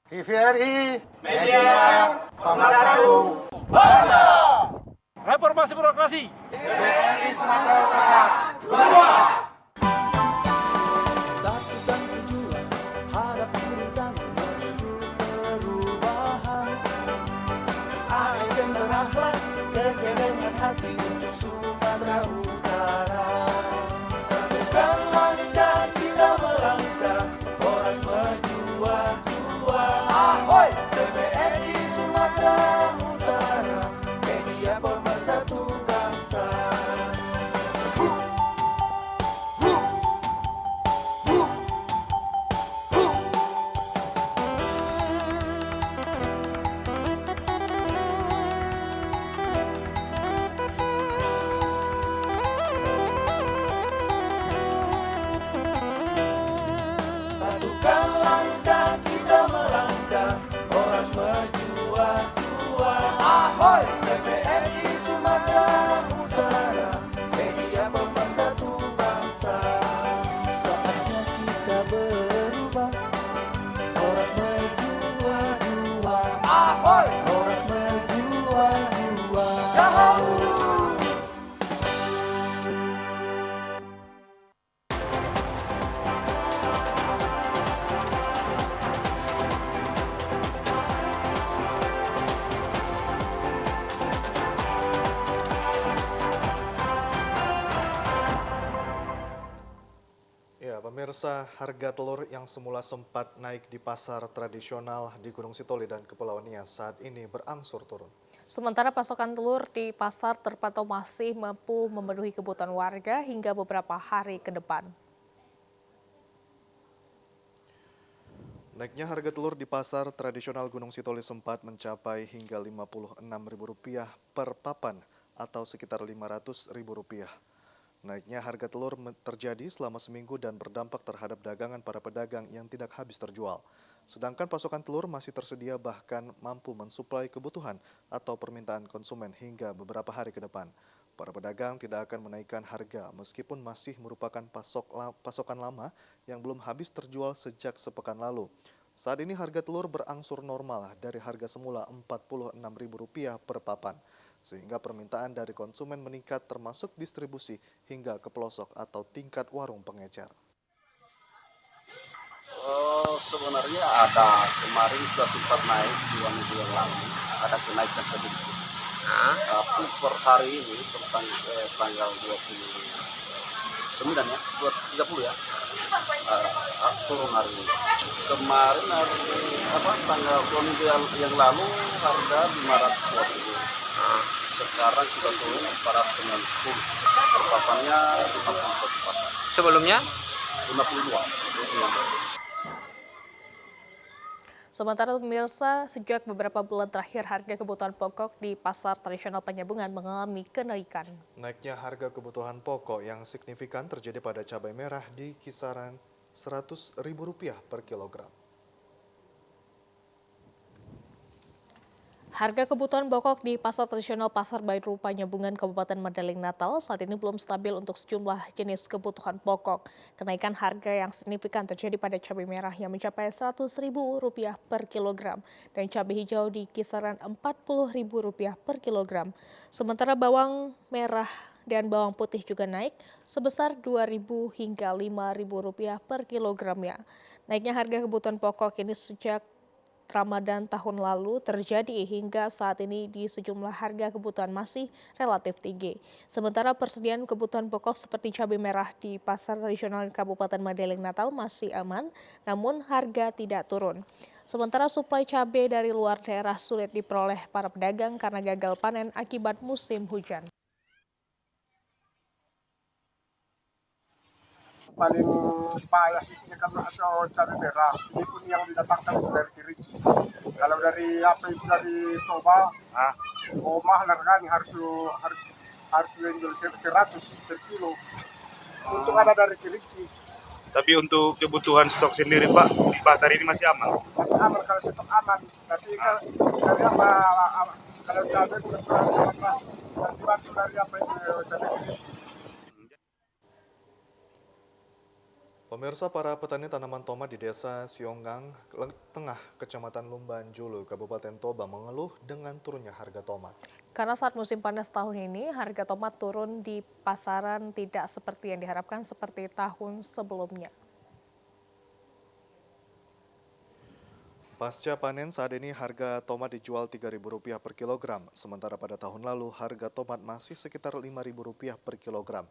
TVRI, media pemersatu bangsa. Reformasi birokrasi. TVRI Sumatera Utara, 2. Satukan tujuan, hadapi rintangan menuju perubahan. ASN berakhlak, kegelengan hati untuk Sumatera Utara. Satukan langkah kita melangkah, Polres berjuang. Ahoy! TVRI Sumatera Utara, media pemersatu bangsa. Satukan langkah kita melangkah, Polres berjuang. Ahoy! TVRI Sumatera Utara, media pemersatu bangsa. Saatnya kita berubah, Polres berjuang. Ahoy! Polres berjuang. Yahoo! Ya, pemirsa, harga telur yang semula sempat naik di pasar tradisional di Gunung Sitoli dan Kepulauan Nias saat ini berangsur turun. Sementara pasokan telur di pasar terpantau masih mampu memenuhi kebutuhan warga hingga beberapa hari ke depan. Naiknya harga telur di pasar tradisional Gunung Sitoli sempat mencapai hingga Rp56.000 per papan atau sekitar Rp500.000. Naiknya harga telur terjadi selama seminggu dan berdampak terhadap dagangan para pedagang yang tidak habis terjual. Sedangkan pasokan telur masih tersedia bahkan mampu mensuplai kebutuhan atau permintaan konsumen hingga beberapa hari ke depan. Para pedagang tidak akan menaikkan harga meskipun masih merupakan pasokan lama yang belum habis terjual sejak sepekan lalu. Saat ini harga telur berangsur normal dari harga semula Rp46.000 per papan. sehingga permintaan dari konsumen meningkat termasuk distribusi hingga ke pelosok atau tingkat warung pengecer. Sebenarnya ada, kemarin sudah sempat naik 2 minggu yang lalu, ada kenaikan sedikit. Tapi per hari ini tanggal 29 ya, 30 ya, turun hari ini. Kemarin tanggal 2 minggu yang lalu harga 500 watt itu. Sekarang sudah turun 490. Per papannya 51 papan. Sebelumnya 52. Sementara pemirsa, sejak beberapa bulan terakhir harga kebutuhan pokok di pasar tradisional Penyambungan mengalami kenaikan. Naiknya harga kebutuhan pokok yang signifikan terjadi pada cabai merah di kisaran Rp100.000 per kilogram. Harga kebutuhan pokok di pasar tradisional Pasar Baitru Penyambungan Kabupaten Mandailing Natal saat ini belum stabil untuk sejumlah jenis kebutuhan pokok. Kenaikan harga yang signifikan terjadi pada cabai merah yang mencapai Rp100.000 per kilogram dan cabai hijau di kisaran Rp40.000 per kilogram. Sementara bawang merah dan bawang putih juga naik sebesar Rp2.000 hingga Rp5.000 per kilogramnya. Naiknya harga kebutuhan pokok ini sejak Ramadan tahun lalu terjadi hingga saat ini di sejumlah harga kebutuhan masih relatif tinggi. Sementara persediaan kebutuhan pokok seperti cabai merah di pasar tradisional Kabupaten Mandailing Natal masih aman, namun harga tidak turun. Sementara suplai cabai dari luar daerah sulit diperoleh para pedagang karena gagal panen akibat musim hujan. Paling payah isinya karena asal cabai merah ini pun yang didatangkan dari Kerici. Kalau dari dari Toba, mahal harganya harus jual 100 per kilo. Untuk ada dari Kerici. Tapi untuk kebutuhan stok sendiri Pak di pasar ini masih aman? Masih aman kalau stok aman. Tapi kalau cabai bukan apa dan dibantu dari cabai Kerici. Pemirsa, para petani tanaman tomat di Desa Sionggang, Tengah, Kecamatan Lumban Julu, Kabupaten Toba mengeluh dengan turunnya harga tomat. Karena saat musim panas tahun ini, harga tomat turun di pasaran tidak seperti yang diharapkan seperti tahun sebelumnya. Pasca panen saat ini harga tomat dijual Rp3.000 per kilogram, sementara pada tahun lalu harga tomat masih sekitar Rp5.000 per kilogram.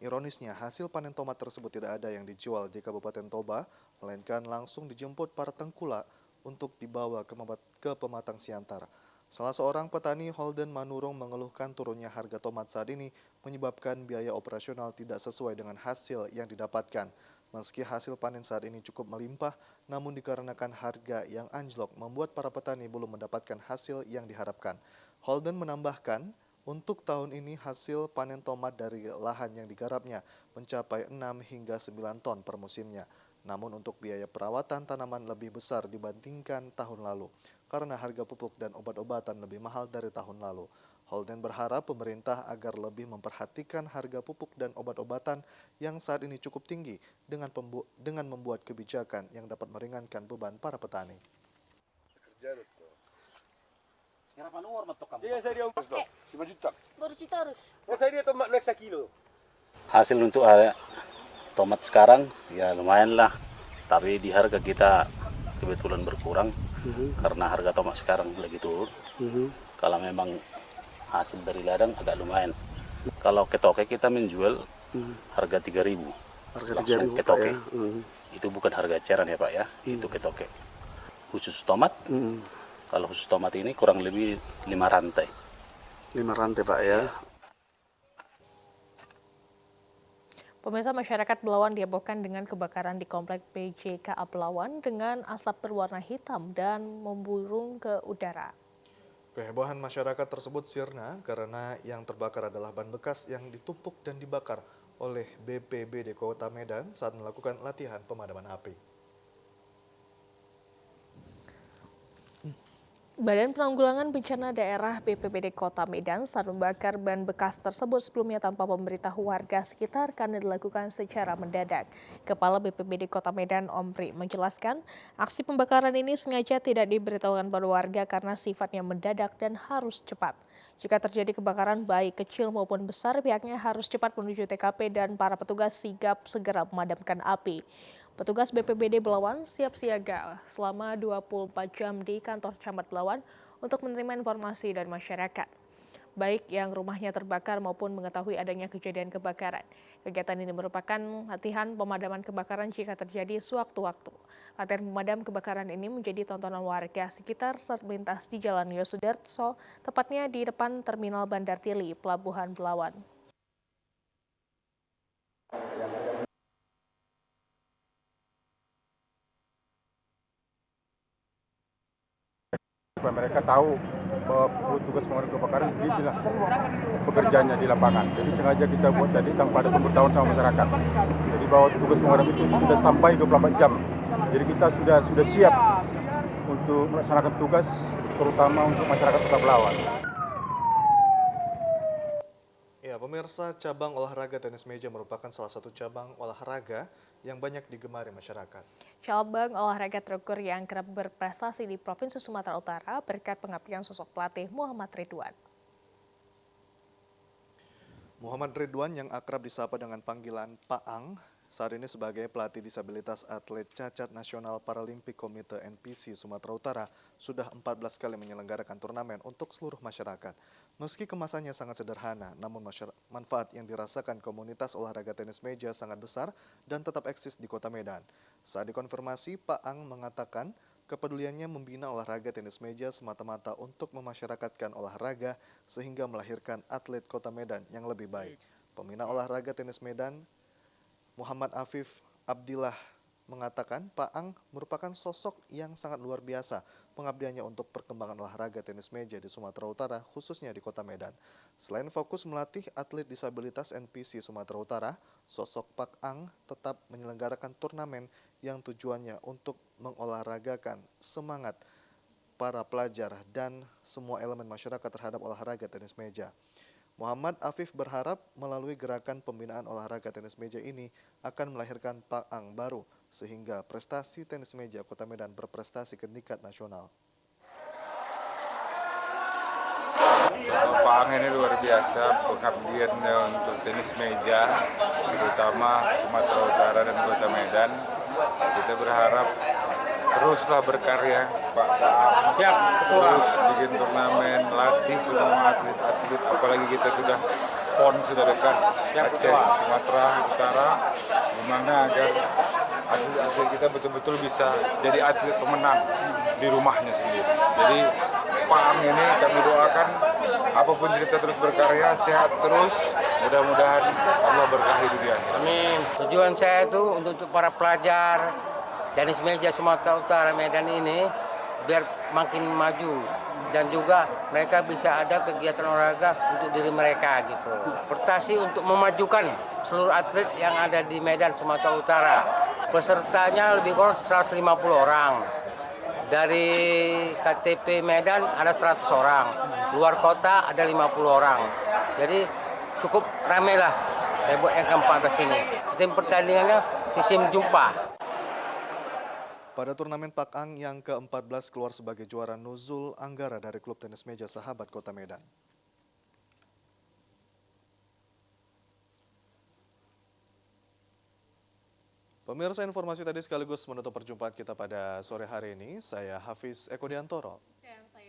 Ironisnya, hasil panen tomat tersebut tidak ada yang dijual di Kabupaten Toba, melainkan langsung dijemput para tengkulak untuk dibawa ke Pematang Siantar. Salah seorang petani Holden Manurung mengeluhkan turunnya harga tomat saat ini menyebabkan biaya operasional tidak sesuai dengan hasil yang didapatkan. Meski hasil panen saat ini cukup melimpah, namun dikarenakan harga yang anjlok membuat para petani belum mendapatkan hasil yang diharapkan. Holden menambahkan, untuk tahun ini hasil panen tomat dari lahan yang digarapnya mencapai 6 hingga 9 ton per musimnya. Namun untuk biaya perawatan tanaman lebih besar dibandingkan tahun lalu, karena harga pupuk dan obat-obatan lebih mahal dari tahun lalu. Holden berharap pemerintah agar lebih memperhatikan harga pupuk dan obat-obatan yang saat ini cukup tinggi dengan membuat kebijakan yang dapat meringankan beban para petani. Hasil untuk tomat sekarang ya lumayan lah, tapi di harga kita kebetulan berkurang karena harga tomat sekarang lagi turun. Kalau memang hasil dari ladang agak lumayan. Kalau ketoke kita menjual harga 3.000. Langsung ketoke. Itu bukan harga eceran ya Pak ya, itu ketoke. Khusus tomat. Kalau khusus tomat ini kurang lebih 5 rantai. 5 rantai Pak ya. Pemirsa, masyarakat Belawan dihebohkan dengan kebakaran di komplek PJKA Belawan dengan asap berwarna hitam dan memburung ke udara. Kehebohan masyarakat tersebut sirna karena yang terbakar adalah ban bekas yang ditumpuk dan dibakar oleh BPBD Kota Medan saat melakukan latihan pemadaman api. Badan Penanggulangan Bencana Daerah BPBD Kota Medan saat membakar ban bekas tersebut sebelumnya tanpa memberitahu warga sekitar karena dilakukan secara mendadak. Kepala BPBD Kota Medan Omri menjelaskan, aksi pembakaran ini sengaja tidak diberitahukan pada warga karena sifatnya mendadak dan harus cepat. Jika terjadi kebakaran baik kecil maupun besar, pihaknya harus cepat menuju TKP dan para petugas sigap segera memadamkan api. Petugas BPBD Belawan siap siaga selama 24 jam di kantor Camat Belawan untuk menerima informasi dari masyarakat, baik yang rumahnya terbakar maupun mengetahui adanya kejadian kebakaran. Kegiatan ini merupakan latihan pemadaman kebakaran jika terjadi sewaktu-waktu. Latihan pemadam kebakaran ini menjadi tontonan warga sekitar saat melintas di Jalan Yosudarso, tepatnya di depan Terminal Bandar Tili, Pelabuhan Belawan. Supaya mereka tahu bahwa tugas pemadam kebakaran inilah pekerjaannya di lapangan. Jadi sengaja kita buat tadi tanpa ada pemberitahuan sama masyarakat. Jadi bahwa tugas pemadam itu sudah sampai 24 jam. Jadi kita sudah siap untuk melaksanakan tugas, terutama untuk masyarakat Kota Belawan. Ya, pemirsa, cabang olahraga tenis meja merupakan salah satu cabang olahraga yang banyak digemari masyarakat. Cabang olahraga terukur yang kerap berprestasi di Provinsi Sumatera Utara berkat pengabdian sosok pelatih Muhammad Ridwan. Muhammad Ridwan yang akrab disapa dengan panggilan Pak Ang, saat ini sebagai pelatih disabilitas atlet cacat nasional Paralimpik Komite NPC Sumatera Utara sudah 14 kali menyelenggarakan turnamen untuk seluruh masyarakat. Meski kemasannya sangat sederhana, namun manfaat yang dirasakan komunitas olahraga tenis meja sangat besar dan tetap eksis di Kota Medan. Saat dikonfirmasi, Pak Ang mengatakan kepeduliannya membina olahraga tenis meja semata-mata untuk memasyarakatkan olahraga sehingga melahirkan atlet Kota Medan yang lebih baik. Pembina olahraga tenis Medan, Muhammad Afif Abdillah, mengatakan Pak Ang merupakan sosok yang sangat luar biasa pengabdiannya untuk perkembangan olahraga tenis meja di Sumatera Utara, khususnya di Kota Medan. Selain fokus melatih atlet disabilitas NPC Sumatera Utara, sosok Pak Ang tetap menyelenggarakan turnamen yang tujuannya untuk mengolahragakan semangat para pelajar dan semua elemen masyarakat terhadap olahraga tenis meja. Muhammad Afif berharap melalui gerakan pembinaan olahraga tenis meja ini akan melahirkan Pak Ang baru sehingga prestasi tenis meja Kota Medan berprestasi ke tingkat nasional. Sosok Pak Ang ini luar biasa pengabdiannya untuk tenis meja, terutama Sumatera Utara dan Kota Medan. Kita berharap teruslah berkarya Pak Ang. Siap, terus bikin turnamen, latih semua atlet-atlet, apalagi kita sudah PON sudah dekat Aceh, Sumatera Utara, gimana agar atlet-atlet kita betul-betul bisa jadi atlet pemenang di rumahnya sendiri. Jadi Pak Ang ini kami doakan apapun kita terus berkarya, sehat terus, mudah-mudahan Allah berkahi dia. Amin. Tujuan saya itu untuk para pelajar tenis meja Sumatera Utara Medan ini biar makin maju dan juga mereka bisa ada kegiatan olahraga untuk diri mereka gitu. Prestasi untuk memajukan seluruh atlet yang ada di Medan Sumatera Utara. Pesertanya lebih kurang 150 orang. Dari KTP Medan ada 100 orang, luar kota ada 50 orang. Jadi cukup ramai lah saya buat yang ke-14 ini. Sistem pertandingannya sistem jumpa. Pada turnamen Pak Ang yang ke-14 keluar sebagai juara Nuzul Anggara dari klub tenis meja Sahabat Kota Medan. Pemirsa, informasi tadi sekaligus menutup perjumpaan kita pada sore hari ini. Saya Hafiz Eko Diantoro. Dan saya